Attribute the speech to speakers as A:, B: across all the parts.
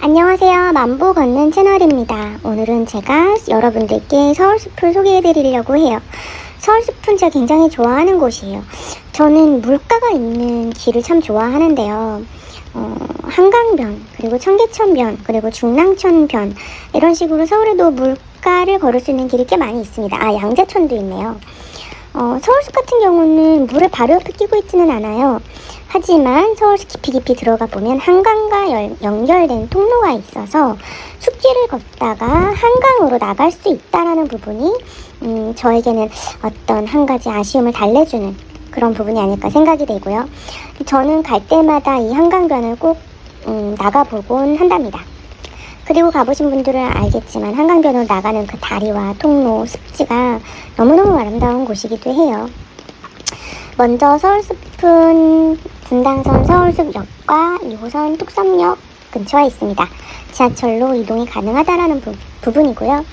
A: 안녕하세요. 만보 걷는 채널입니다. 오늘은 제가 여러분들께 서울숲을 소개해드리려고 해요. 서울숲은 제가 굉장히 좋아하는 곳이에요. 저는 물가가 있는 길을 참 좋아하는데요. 한강변, 그리고 청계천변, 그리고 중랑천변 이런 식으로 서울에도 물가를 걸을 수 있는 길이 꽤 많이 있습니다. 양재천도 있네요. 서울숲 같은 경우는 물을 바로 옆에 끼고 있지는 않아요. 하지만 서울숲 깊이 들어가 보면 한강과 연결된 통로가 있어서 숲길을 걷다가 한강으로 나갈 수 있다라는 부분이 저에게는 어떤 한 가지 아쉬움을 달래주는 그런 부분이 아닐까 생각이 되고요. 저는 갈 때마다 이 한강변을 꼭 나가보곤 한답니다. 그리고 가보신 분들은 알겠지만 한강변으로 나가는 그 다리와 통로, 습지가 너무너무 아름다운 곳이기도 해요. 먼저 서울숲은 분당선 서울숲역과 2호선 뚝섬역 근처에 있습니다. 지하철로 이동이 가능하다라는 부분이고요.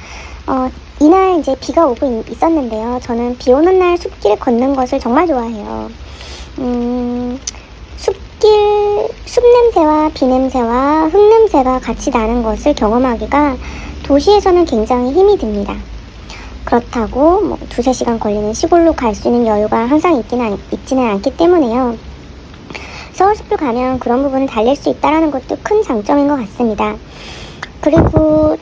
A: 이날 이제 비가 오고 있었는데요. 저는 비 오는 날 숲길을 걷는 것을 정말 좋아해요. 숲 냄새와 비 냄새와 흙 냄새가 같이 나는 것을 경험하기가 도시에서는 굉장히 힘이 듭니다. 그렇다고 2-3시간 걸리는 시골로 갈 수 있는 여유가 항상 있지는 않기 때문에요. 서울숲을 가면 그런 부분을 달랠 수 있다는 것도 큰 장점인 것 같습니다. 그리고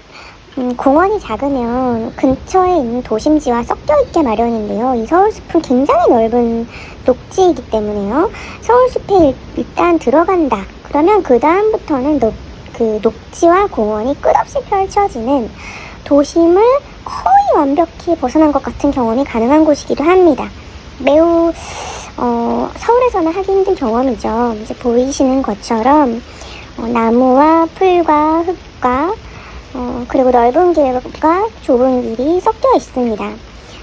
A: 공원이 작으면 근처에 있는 도심지와 섞여있게 마련인데요. 이 서울숲은 굉장히 넓은 녹지이기 때문에요. 서울숲에 일단 들어간다. 그러면 그 다음부터는 그 녹지와 공원이 끝없이 펼쳐지는 도심을 거의 완벽히 벗어난 것 같은 경험이 가능한 곳이기도 합니다. 매우 서울에서는 하기 힘든 경험이죠. 이제 보이시는 것처럼 나무와 풀과 흙과 그리고 넓은 길과 좁은 길이 섞여 있습니다.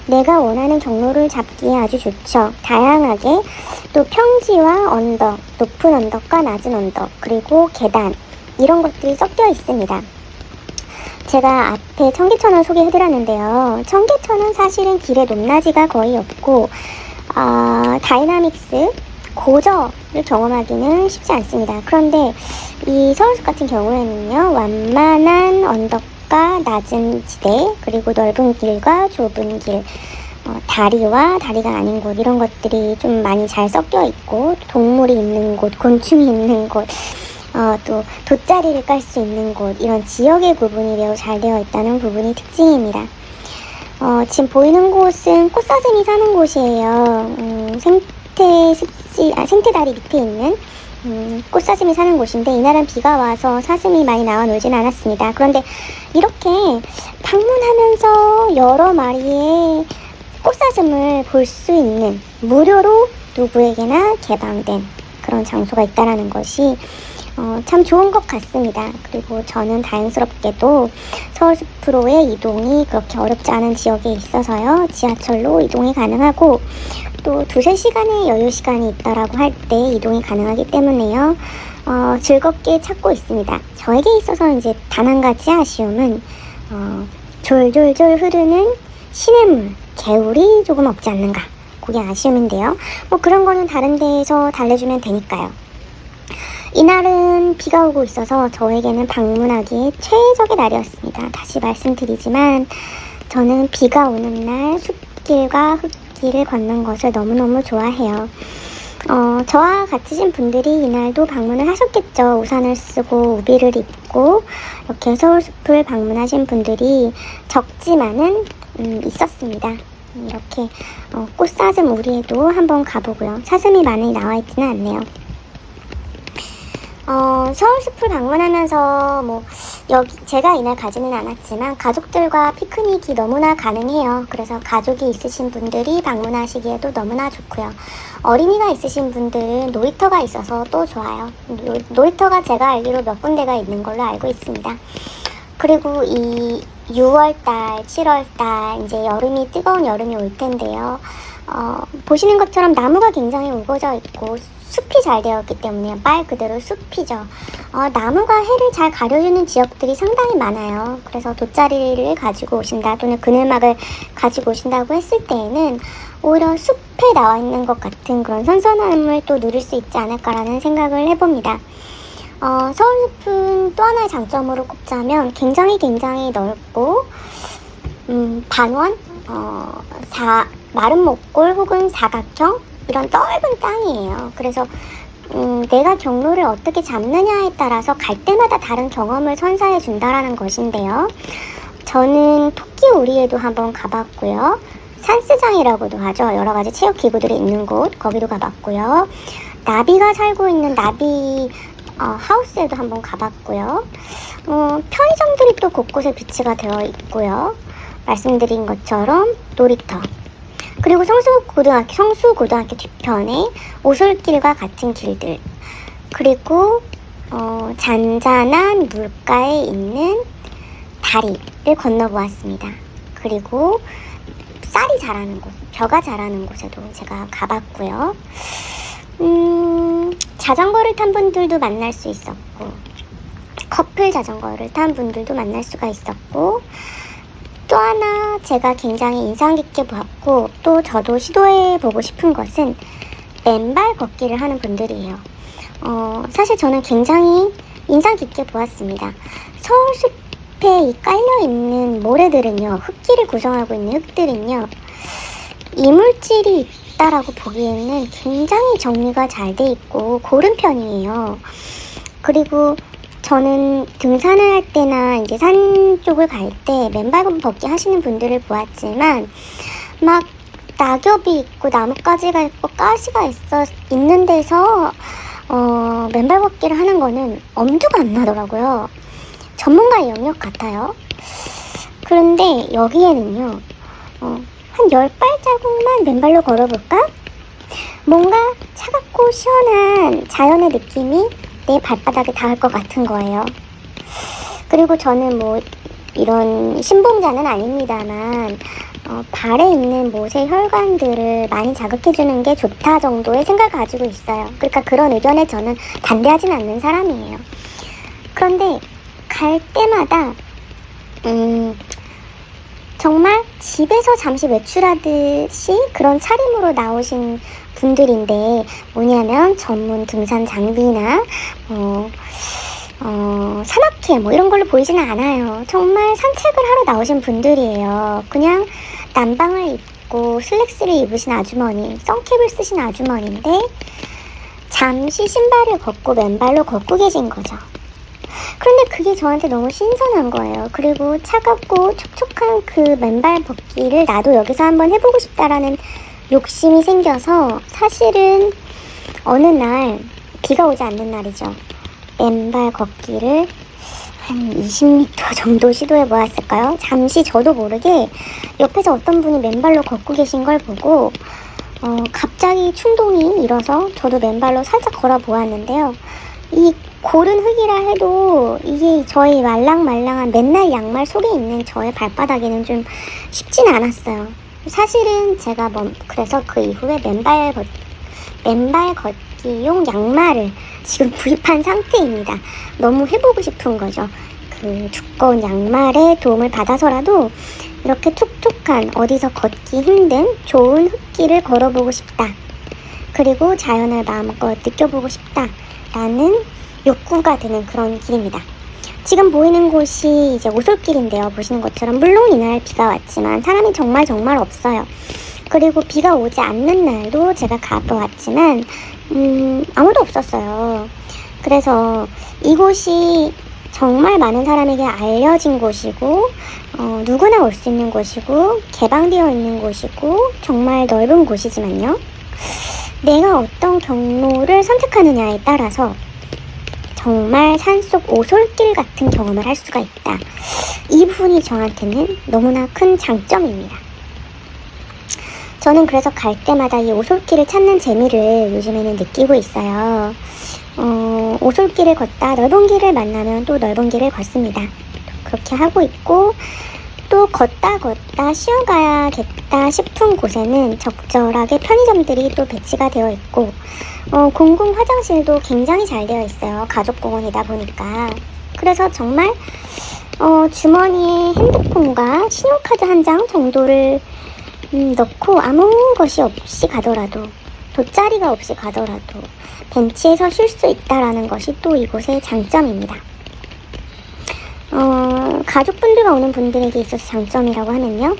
A: 내가 원하는 경로를 잡기에 아주 좋죠. 다양하게 또 평지와 언덕, 높은 언덕과 낮은 언덕, 그리고 계단 이런 것들이 섞여 있습니다. 제가 앞에 청계천을 소개해드렸는데요. 청계천은 사실은 길의 높낮이가 거의 없고 다이나믹스, 고저를 경험하기는 쉽지 않습니다. 그런데 이 서울숲 같은 경우에는요, 완만한 언덕과 낮은 지대, 그리고 넓은 길과 좁은 길, 다리와 다리가 아닌 곳 이런 것들이 좀 많이 잘 섞여 있고, 동물이 있는 곳, 곤충이 있는 곳, 또 돗자리를 깔 수 있는 곳, 이런 지역의 구분이 매우 잘 되어 있다는 부분이 특징입니다. 지금 보이는 곳은 꽃사슴이 사는 곳이에요. 생태다리 밑에 있는 꽃사슴이 사는 곳인데, 이날은 비가 와서 사슴이 많이 나와 놀진 않았습니다. 그런데 이렇게 방문하면서 여러 마리의 꽃사슴을 볼 수 있는, 무료로 누구에게나 개방된 그런 장소가 있다는 것이 참 좋은 것 같습니다. 그리고 저는 다행스럽게도 서울숲으로의 이동이 그렇게 어렵지 않은 지역에 있어서요, 지하철로 이동이 가능하고 또 2-3시간의 여유 시간이 있다라고 할 때 이동이 가능하기 때문에요, 즐겁게 찾고 있습니다. 저에게 있어서 이제 단 한 가지 아쉬움은 졸졸졸 흐르는 시냇물, 개울이 조금 없지 않는가, 그게 아쉬움인데요. 그런 거는 다른 데에서 달래주면 되니까요. 이날은 비가 오고 있어서 저에게는 방문하기에 최적의 날이었습니다. 다시 말씀드리지만 저는 비가 오는 날 숲길과 흙길을 걷는 것을 너무너무 좋아해요. 저와 같으신 분들이 이날도 방문을 하셨겠죠. 우산을 쓰고 우비를 입고 이렇게 서울숲을 방문하신 분들이 적지만은 있었습니다. 이렇게 꽃사슴 우리에도 한번 가보고요. 사슴이 많이 나와 있지는 않네요. 서울숲을 방문하면서 제가 이날 가지는 않았지만 가족들과 피크닉이 너무나 가능해요. 그래서 가족이 있으신 분들이 방문하시기에도 너무나 좋고요. 어린이가 있으신 분들은 놀이터가 있어서 또 좋아요. 놀이터가 제가 알기로 몇 군데가 있는 걸로 알고 있습니다. 그리고 이 6월달, 7월달 이제 뜨거운 여름이 올 텐데요. 보시는 것처럼 나무가 굉장히 우거져 있고 숲이 잘 되었기 때문에 말 그대로 숲이죠. 나무가 해를 잘 가려주는 지역들이 상당히 많아요. 그래서 돗자리를 가지고 오신다, 또는 그늘막을 가지고 오신다고 했을 때에는 오히려 숲에 나와 있는 것 같은 그런 선선함을 또 누릴 수 있지 않을까라는 생각을 해봅니다. 서울 숲은 또 하나의 장점으로 꼽자면 굉장히 넓고 반원, 마른 목골 혹은 사각형 이런 넓은 땅이에요. 그래서 내가 경로를 어떻게 잡느냐에 따라서 갈 때마다 다른 경험을 선사해 준다라는 것인데요. 저는 토끼오리에도 한번 가봤고요. 산스장이라고도 하죠. 여러 가지 체육 기구들이 있는 곳, 거기도 가봤고요. 나비가 살고 있는 나비 하우스에도 한번 가봤고요. 편의점들이 또 곳곳에 비치가 되어 있고요. 말씀드린 것처럼 놀이터, 그리고 성수고등학교 뒤편에 오솔길과 같은 길들, 그리고 잔잔한 물가에 있는 다리를 건너보았습니다. 그리고 쌀이 자라는 곳, 벼가 자라는 곳에도 제가 가봤고요. 자전거를 탄 분들도 만날 수 있었고, 커플 자전거를 탄 분들도 만날 수가 있었고, 또 하나 제가 굉장히 인상 깊게 보았고 또 저도 시도해보고 싶은 것은 맨발 걷기를 하는 분들이에요. 사실 저는 굉장히 인상 깊게 보았습니다. 서울숲에 이 깔려있는 모래들은요, 흙길을 구성하고 있는 흙들은요, 이물질이 있다라고 보기에는 굉장히 정리가 잘 돼 있고 고른 편이에요. 그리고 저는 등산을 할 때나 이제 산 쪽을 갈 때 맨발 걷기 하시는 분들을 보았지만 막 낙엽이 있고 나뭇가지가 있고 가시가 있는 데서 맨발 걷기를 하는 거는 엄두가 안 나더라고요. 전문가의 영역 같아요. 그런데 여기에는요, 한 10발자국만 맨발로 걸어볼까? 뭔가 차갑고 시원한 자연의 느낌이 내 발바닥에 닿을 것 같은 거예요. 그리고 저는 뭐 이런 신봉자는 아닙니다만 발에 있는 못의 혈관들을 많이 자극해주는 게 좋다 정도의 생각을 가지고 있어요. 그러니까 그런 의견에 저는 반대하진 않는 사람이에요. 그런데 갈 때마다 정말 집에서 잠시 외출하듯이 그런 차림으로 나오신 분들인데, 뭐냐면 전문 등산 장비나 산악회 뭐 이런 걸로 보이지는 않아요. 정말 산책을 하러 나오신 분들이에요. 그냥 남방을 입고 슬랙스를 입으신 아주머니, 선캡을 쓰신 아주머니인데 잠시 신발을 걷고 맨발로 걷고 계신 거죠. 그런데 그게 저한테 너무 신선한 거예요. 그리고 차갑고 촉촉한 그 맨발 걷기를 나도 여기서 한번 해보고 싶다라는 욕심이 생겨서, 사실은 어느 날 비가 오지 않는 날이죠. 맨발 걷기를 한 20m 정도 시도해 보았을까요? 잠시 저도 모르게 옆에서 어떤 분이 맨발로 걷고 계신 걸 보고 갑자기 충동이 일어서 저도 맨발로 살짝 걸어 보았는데요. 이 고른 흙이라 해도 이게 저의 말랑말랑한 맨날 양말 속에 있는 저의 발바닥에는 좀 쉽진 않았어요. 사실은 제가 그래서 그 이후에 맨발 걷기용 양말을 지금 구입한 상태입니다. 너무 해보고 싶은 거죠. 그 두꺼운 양말의 도움을 받아서라도 이렇게 촉촉한, 어디서 걷기 힘든 좋은 흙길을 걸어보고 싶다. 그리고 자연을 마음껏 느껴보고 싶다라는 욕구가 드는 그런 길입니다. 지금 보이는 곳이 이제 오솔길인데요. 보시는 것처럼 물론 이날 비가 왔지만 사람이 정말 없어요. 그리고 비가 오지 않는 날도 제가 가보았지만 아무도 없었어요. 그래서 이곳이 정말 많은 사람에게 알려진 곳이고 누구나 올 수 있는 곳이고 개방되어 있는 곳이고 정말 넓은 곳이지만요, 내가 어떤 경로를 선택하느냐에 따라서 정말 산속 오솔길 같은 경험을 할 수가 있다. 이 부분이 저한테는 너무나 큰 장점입니다. 저는 그래서 갈 때마다 이 오솔길을 찾는 재미를 요즘에는 느끼고 있어요. 오솔길을 걷다 넓은 길을 만나면 또 넓은 길을 걷습니다. 그렇게 하고 있고, 또 걷다 쉬어가야겠다 싶은 곳에는 적절하게 편의점들이 또 배치가 되어 있고, 공공 화장실도 굉장히 잘 되어 있어요. 가족공원이다 보니까. 그래서 정말 주머니에 핸드폰과 신용카드 한 장 정도를 넣고 아무 것이 없이 가더라도 돗자리가 없이 가더라도 벤치에서 쉴 수 있다라는 것이 또 이곳의 장점입니다. 가족분들과 오는 분들에게 있어서 장점이라고 하면요.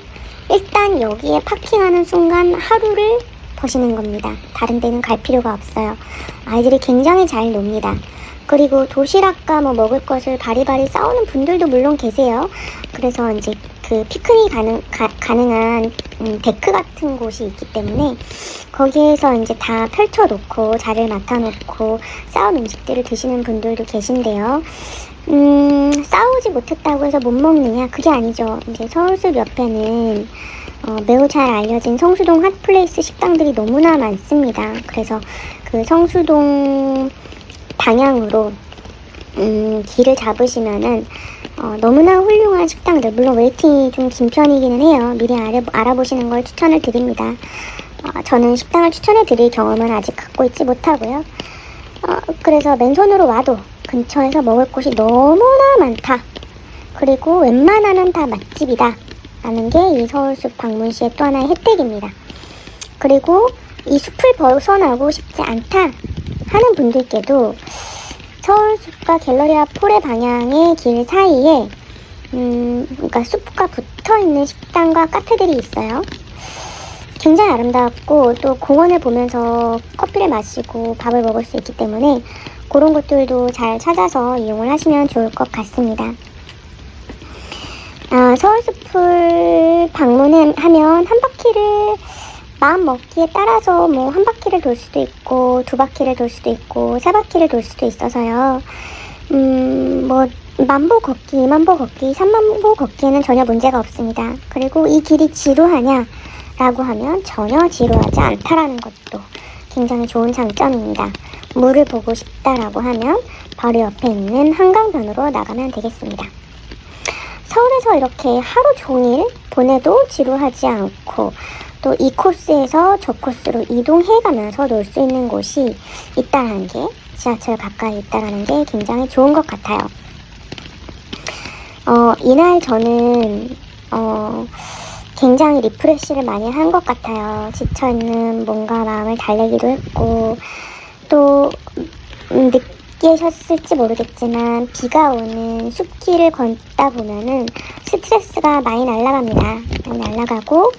A: 일단 여기에 파킹하는 순간 하루를 버시는 겁니다. 다른 데는 갈 필요가 없어요. 아이들이 굉장히 잘 놉니다. 그리고 도시락과 뭐 먹을 것을 바리바리 싸우는 분들도 물론 계세요. 그래서 이제 그 피크닉이 가능한 데크 같은 곳이 있기 때문에 거기에서 이제 다 펼쳐놓고 자리를 맡아놓고 싸운 음식들을 드시는 분들도 계신데요. 싸우지 못했다고 해서 못 먹느냐? 그게 아니죠. 이제 서울숲 옆에는 매우 잘 알려진 성수동 핫플레이스 식당들이 너무나 많습니다. 그래서 그 성수동 방향으로 길을 잡으시면은 너무나 훌륭한 식당들, 물론 웨이팅이 좀 긴 편이기는 해요. 미리 알아보시는 걸 추천을 드립니다. 저는 식당을 추천해 드릴 경험은 아직 갖고 있지 못하고요. 그래서 맨손으로 와도 근처에서 먹을 곳이 너무나 많다. 그리고 웬만하면 다 맛집이다 라는 게 이 서울숲 방문 시의 또 하나의 혜택입니다. 그리고 이 숲을 벗어나고 싶지 않다 하는 분들께도 서울숲과 갤러리아 폴의 방향의 길 사이에 그러니까 숲과 붙어있는 식당과 카페들이 있어요. 굉장히 아름답고 또 공원을 보면서 커피를 마시고 밥을 먹을 수 있기 때문에 그런 것들도 잘 찾아서 이용을 하시면 좋을 것 같습니다. 서울숲을 방문하면 한 바퀴를 마음 먹기에 따라서 뭐 한 바퀴를 돌 수도 있고 두 바퀴를 돌 수도 있고 세 바퀴를 돌 수도 있어서요. 뭐 만보 걷기, 2만보 걷기, 3만보 걷기에는 전혀 문제가 없습니다. 그리고 이 길이 지루하냐 라고 하면 전혀 지루하지 않다라는 것도 굉장히 좋은 장점입니다. 물을 보고 싶다라고 하면 바로 옆에 있는 한강변으로 나가면 되겠습니다. 서울에서 이렇게 하루 종일 보내도 지루하지 않고 또 이 코스에서 저 코스로 이동해가면서 놀 수 있는 곳이 있다는 게, 지하철 가까이 있다는 게 굉장히 좋은 것 같아요. 이날 저는 굉장히 리프레시를 많이 한 것 같아요. 지쳐있는 몸과 마음을 달래기도 했고 또 느끼셨을지 모르겠지만 비가 오는 숲길을 걷다 보면은 스트레스가 많이 날아갑니다. 많이 날아가고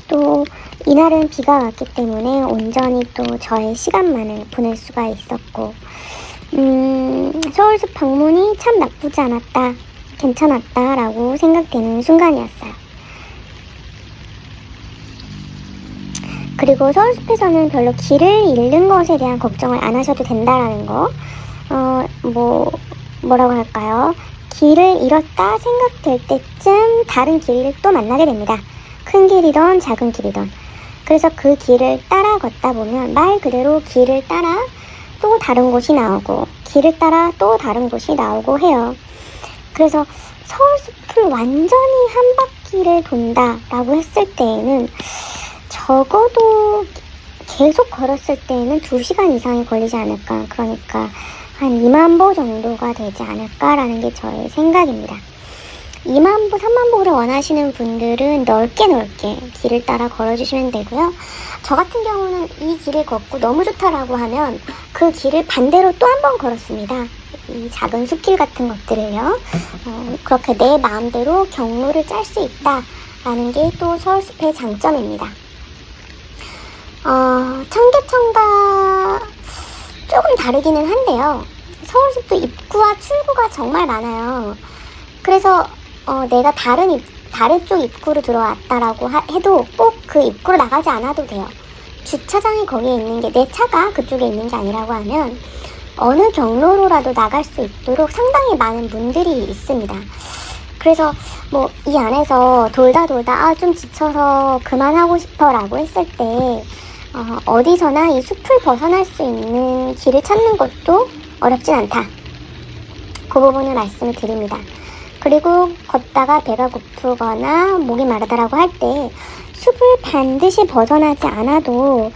A: 또 이날은 비가 왔기 때문에 온전히 또 저의 시간만을 보낼 수가 있었고 서울숲 방문이 참 나쁘지 않았다, 괜찮았다 라고 생각되는 순간이었어요. 그리고 서울숲에서는 별로 길을 잃는 것에 대한 걱정을 안 하셔도 된다라는 거, 뭐라고 할까요? 길을 잃었다 생각될 때쯤 다른 길을 또 만나게 됩니다. 큰 길이던 작은 길이던. 그래서 그 길을 따라 걷다 보면 말 그대로 길을 따라 또 다른 곳이 나오고 길을 따라 또 다른 곳이 나오고 해요. 그래서 서울숲을 완전히 한 바퀴를 돈다라고 했을 때에는 적어도 계속 걸었을 때에는 2시간 이상이 걸리지 않을까. 그러니까 한 2만보 정도가 되지 않을까라는 게 저의 생각입니다. 2만보, 3만보를 원하시는 분들은 넓게 길을 따라 걸어주시면 되고요. 저 같은 경우는 이 길을 걷고 너무 좋다라고 하면 그 길을 반대로 또 한 번 걸었습니다. 이 작은 숲길 같은 것들을요. 그렇게 내 마음대로 경로를 짤 수 있다라는 게 또 서울숲의 장점입니다. 청계천과 조금 다르기는 한데요. 서울숲도 입구와 출구가 정말 많아요. 그래서 내가 다른 쪽 입구로 들어왔다라고 해도 꼭 그 입구로 나가지 않아도 돼요. 주차장이 거기에 있는 게, 내 차가 그쪽에 있는 게 아니라고 하면 어느 경로로라도 나갈 수 있도록 상당히 많은 문들이 있습니다. 그래서 뭐 이 안에서 돌다 좀 지쳐서 그만하고 싶어 라고 했을 때 어디서나 이 숲을 벗어날 수 있는 길을 찾는 것도 어렵진 않다. 그 부분을 말씀을 드립니다. 그리고 걷다가 배가 고프거나 목이 마르다라고 할 때 숲을 반드시 벗어나지 않아도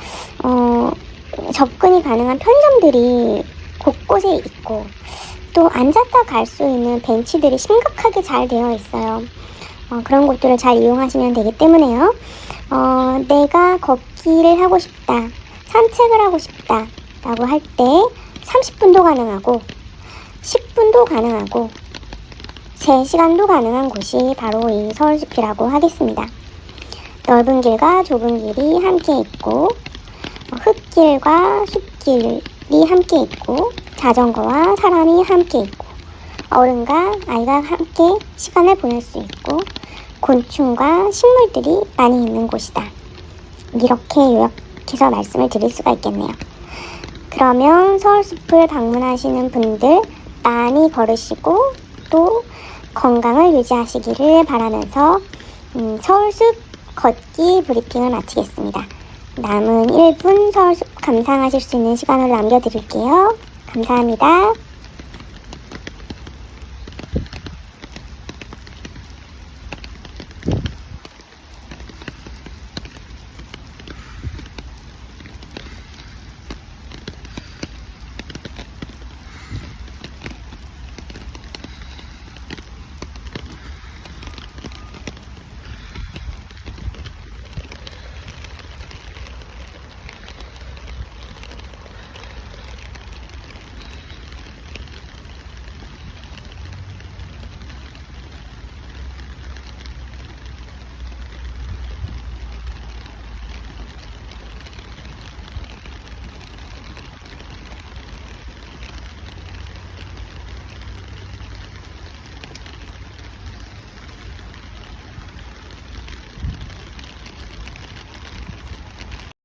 A: 접근이 가능한 편의점들이 곳곳에 있고 또 앉았다 갈 수 있는 벤치들이 심각하게 잘 되어 있어요. 그런 곳들을 잘 이용하시면 되기 때문에요. 내가 걷기를 하고 싶다, 산책을 하고 싶다 라고 할 때 30분도 가능하고 10분도 가능하고 3시간도 가능한 곳이 바로 이 서울숲이라고 하겠습니다. 넓은 길과 좁은 길이 함께 있고 흙길과 숲길이 함께 있고 자전거와 사람이 함께 있고 어른과 아이가 함께 시간을 보낼 수 있고 곤충과 식물들이 많이 있는 곳이다. 이렇게 요약해서 말씀을 드릴 수가 있겠네요. 그러면 서울숲을 방문하시는 분들 많이 걸으시고 또 건강을 유지하시기를 바라면서 서울숲 걷기 브리핑을 마치겠습니다. 남은 1분 서울숲 감상하실 수 있는 시간을 남겨드릴게요. 감사합니다.